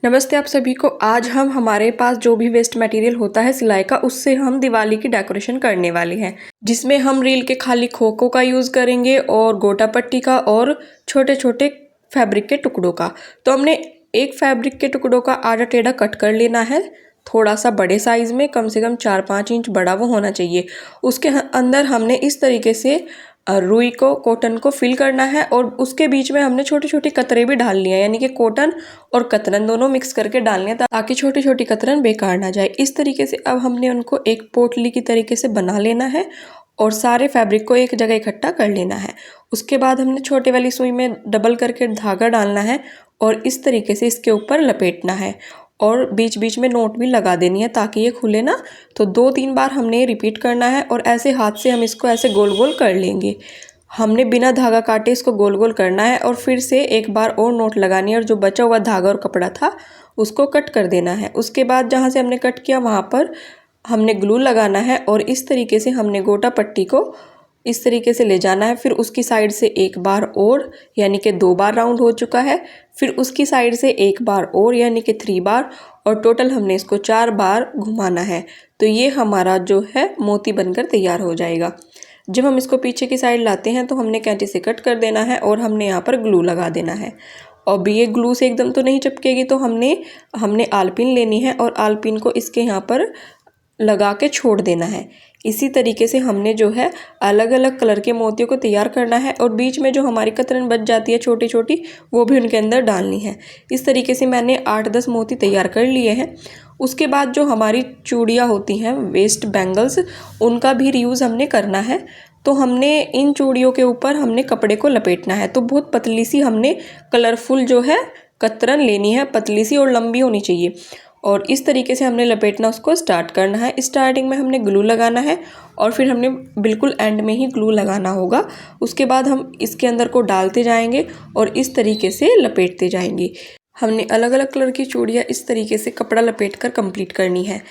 नमस्ते आप सभी को। आज हम हमारे पास जो भी वेस्ट मटेरियल होता है सिलाई का, उससे हम दिवाली की डेकोरेशन करने वाले हैं, जिसमें हम रील के खाली खोखों का यूज़ करेंगे और गोटा पट्टी का और छोटे छोटे फैब्रिक के टुकड़ों का। तो हमने एक फैब्रिक के टुकड़ों का आधा टेढ़ा कट कर लेना है, थोड़ा सा बड़े साइज़ में, कम से कम 4-5 इंच बड़ा वो होना चाहिए। उसके अंदर हमने इस तरीके से रुई को, कॉटन को फिल करना है और उसके बीच में हमने छोटी छोटी कतरे भी डालनी है, यानी कि कॉटन और कतरन दोनों मिक्स करके डालनी है ताकि छोटी छोटी कतरन बेकार ना जाए। इस तरीके से अब हमने उनको एक पोटली की तरीके से बना लेना है और सारे फैब्रिक को एक जगह इकट्ठा कर लेना है। उसके बाद हमने छोटे वाली सुई में डबल करके धागा डालना है और इस तरीके से इसके ऊपर लपेटना है और बीच बीच में नोट भी लगा देनी है ताकि ये खुले ना। तो 2-3 बार हमने ये रिपीट करना है और ऐसे हाथ से हम इसको ऐसे गोल गोल कर लेंगे। हमने बिना धागा काटे इसको गोल गोल करना है और फिर से एक बार और नोट लगानी है और जो बचा हुआ धागा और कपड़ा था उसको कट कर देना है। उसके बाद जहाँ से हमने कट किया वहाँ पर हमने ग्लू लगाना है और इस तरीके से हमने गोटा पट्टी को इस तरीके से ले जाना है। फिर उसकी साइड से एक बार और, यानी कि 2 बार राउंड हो चुका है। फिर उसकी साइड से एक बार और, यानी कि 3 बार, और टोटल हमने इसको 4 बार घुमाना है। तो ये हमारा जो है मोती बनकर तैयार हो जाएगा। जब हम इसको पीछे की साइड लाते हैं तो हमने कैंची से कट कर देना है और हमने यहाँ पर ग्लू लगा देना है। और ये ग्लू से एकदम तो नहीं चिपकेगी, तो हमने आलपिन लेनी है और आलपिन को इसके यहाँ पर लगा के छोड़ देना है। इसी तरीके से हमने जो है अलग अलग कलर के मोतियों को तैयार करना है और बीच में जो हमारी कतरन बच जाती है छोटी छोटी, वो भी उनके अंदर डालनी है। इस तरीके से मैंने 8-10 मोती तैयार कर लिए हैं। उसके बाद जो हमारी चूड़ियाँ होती हैं, वेस्ट बैंगल्स, उनका भी रीयूज़ हमने करना है। तो हमने इन चूड़ियों के ऊपर हमने कपड़े को लपेटना है। तो बहुत पतली सी हमने कलरफुल जो है कतरन लेनी है, पतली सी और लंबी होनी चाहिए। और इस तरीके से हमने लपेटना, उसको स्टार्ट करना है। स्टार्टिंग में हमने ग्लू लगाना है और फिर हमने बिल्कुल एंड में ही ग्लू लगाना होगा। उसके बाद हम इसके अंदर को डालते जाएंगे और इस तरीके से लपेटते जाएंगे। हमने अलग अलग कलर की चूड़ियाँ इस तरीके से कपड़ा लपेट कर कंप्लीट करनी है।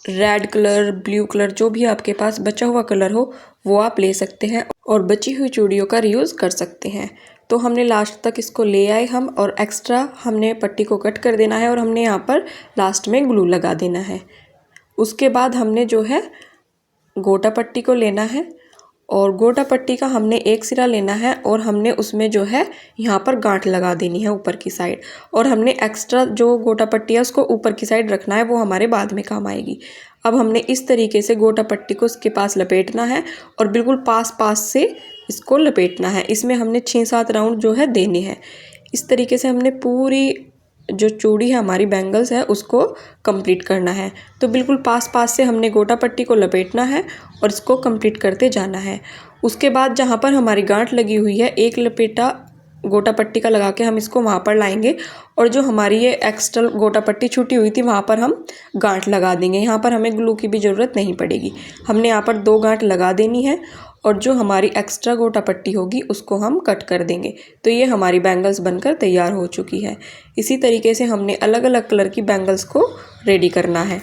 रेड कलर, ब्लू कलर, जो भी आपके पास बचा हुआ कलर हो वो आप ले सकते हैं और बची हुई चूड़ियों का रीयूज़ कर सकते हैं। तो हमने लास्ट तक इसको ले आए हम और एक्स्ट्रा हमने पट्टी को कट कर देना है और हमने यहाँ पर लास्ट में ग्लू लगा देना है। उसके बाद हमने जो है गोटा पट्टी को लेना है और गोटा पट्टी का हमने एक सिरा लेना है और हमने उसमें जो है यहाँ पर गांठ लगा देनी है ऊपर की साइड, और हमने एक्स्ट्रा जो गोटा पट्टी है उसको ऊपर की साइड रखना है, वो हमारे बाद में काम आएगी। अब हमने इस तरीके से गोटा पट्टी को उसके पास लपेटना है और बिल्कुल पास पास से इसको लपेटना है। इसमें हमने 6-7 राउंड जो है देने हैं। इस तरीके से हमने पूरी जो चूड़ी है हमारी, बैंगल्स है, उसको कंप्लीट करना है। तो बिल्कुल पास पास से हमने गोटा पट्टी को लपेटना है और इसको कंप्लीट करते जाना है। उसके बाद जहाँ पर हमारी गांठ लगी हुई है, एक लपेटा गोटा पट्टी का लगा के हम इसको वहाँ पर लाएंगे और जो हमारी ये एक्स्ट्रा गोटा पट्टी छूटी हुई थी वहाँ पर हम गांठ लगा देंगे। यहाँ पर हमें ग्लू की भी ज़रूरत नहीं पड़ेगी। हमने यहाँ पर 2 गांठ लगा देनी है और जो हमारी एक्स्ट्रा गोटा पट्टी होगी उसको हम कट कर देंगे। तो ये हमारी बैंगल्स बनकर तैयार हो चुकी है। इसी तरीके से हमने अलग अलग कलर की बैंगल्स को रेडी करना है।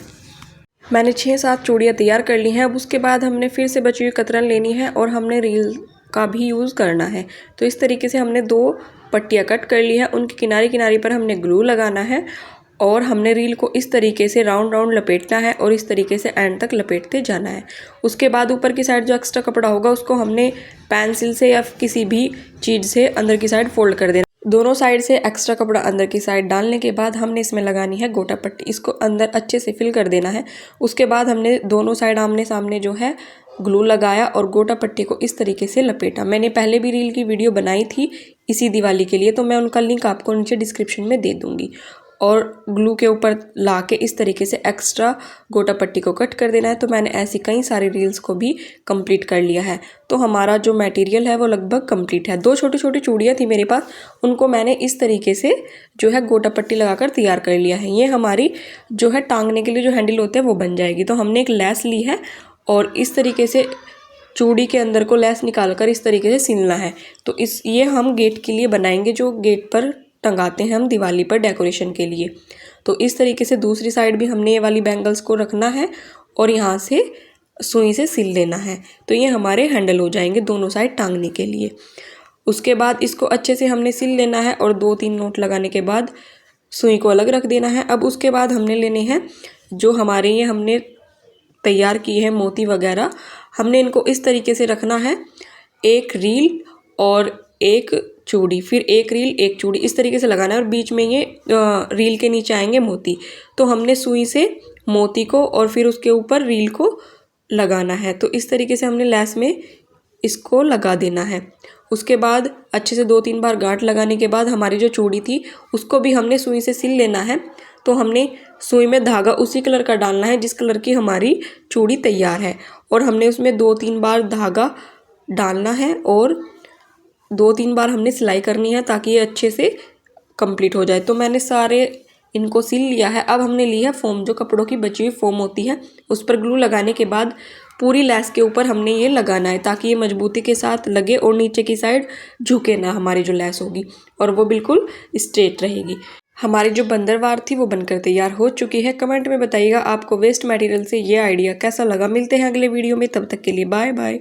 मैंने 6-7 चूड़ियाँ तैयार कर ली हैं। अब उसके बाद हमने फिर से बची हुई कतरन लेनी है और हमने रील का भी यूज़ करना है। तो इस तरीके से हमने 2 पट्टियाँ कट कर ली हैं, उनकी किनारी किनारी पर हमने ग्लू लगाना है और हमने रील को इस तरीके से राउंड राउंड लपेटना है और इस तरीके से एंड तक लपेटते जाना है। उसके बाद ऊपर की साइड जो एक्स्ट्रा कपड़ा होगा उसको हमने पेंसिल से या किसी भी चीज़ से अंदर की साइड फोल्ड कर देना। दोनों साइड से एक्स्ट्रा कपड़ा अंदर की साइड डालने के बाद हमने इसमें लगानी है गोटा पट्टी। इसको अंदर अच्छे से फिल कर देना है। उसके बाद हमने दोनों साइड आमने सामने जो है ग्लू लगाया और गोटा पट्टी को इस तरीके से लपेटा। मैंने पहले भी रील की वीडियो बनाई थी इसी दिवाली के लिए, तो मैं उनका लिंक आपको नीचे डिस्क्रिप्शन में दे दूँगी। और ग्लू के ऊपर ला के इस तरीके से एक्स्ट्रा गोटा पट्टी को कट कर देना है। तो मैंने ऐसी कई सारी रील्स को भी कंप्लीट कर लिया है। तो हमारा जो मटेरियल है वो लगभग कंप्लीट है। 2 छोटी छोटी चूड़ियाँ थी मेरे पास, उनको मैंने इस तरीके से जो है गोटा पट्टी लगाकर तैयार कर लिया है। ये हमारी जो है टांगने के लिए जो हैंडल होते हैं वो बन जाएगी। तो हमने एक लेस ली है और इस तरीके से चूड़ी के अंदर को लेस निकाल कर इस तरीके से सिलना है। तो ये हम गेट के लिए बनाएंगे, जो गेट पर टंगाते हैं हम दिवाली पर डेकोरेशन के लिए। तो इस तरीके से दूसरी साइड भी हमने ये वाली बैंगल्स को रखना है और यहाँ से सुई से सिल देना है। तो ये हमारे हैंडल हो जाएंगे दोनों साइड टांगने के लिए। उसके बाद इसको अच्छे से हमने सिल लेना है और 2-3 नोट लगाने के बाद सुई को अलग रख देना है। अब उसके बाद हमने लेने हैं जो हमारे ये हमने तैयार किए हैं मोती वगैरह, हमने इनको इस तरीके से रखना है, एक रील और एक चूड़ी, फिर एक रील एक चूड़ी, इस तरीके से लगाना है और बीच में ये रील के नीचे आएंगे मोती। तो हमने सुई से मोती को और फिर उसके ऊपर रील को लगाना है। तो इस तरीके से हमने लेस में इसको लगा देना है। उसके बाद अच्छे से 2-3 बार गांठ लगाने के बाद हमारी जो चूड़ी थी उसको भी हमने सुई से सिल लेना है। तो हमने सुई में धागा उसी कलर का डालना है जिस कलर की हमारी चूड़ी तैयार है, और हमने उसमें 2-3 बार धागा डालना है और 2-3 बार हमने सिलाई करनी है ताकि ये अच्छे से कंप्लीट हो जाए। तो मैंने सारे इनको सिल लिया है। अब हमने ली है फोम, जो कपड़ों की बची हुई फोम होती है, उस पर ग्लू लगाने के बाद पूरी लेस के ऊपर हमने ये लगाना है ताकि ये मजबूती के साथ लगे और नीचे की साइड झुके ना हमारी जो लेस होगी, और वो बिल्कुल स्ट्रेट रहेगी। हमारी जो बंदरवार थी वो बनकर तैयार हो चुकी है। कमेंट में बताइएगा आपको वेस्ट मटेरियल से ये आइडिया कैसा लगा। मिलते हैं अगले वीडियो में, तब तक के लिए बाय बाय।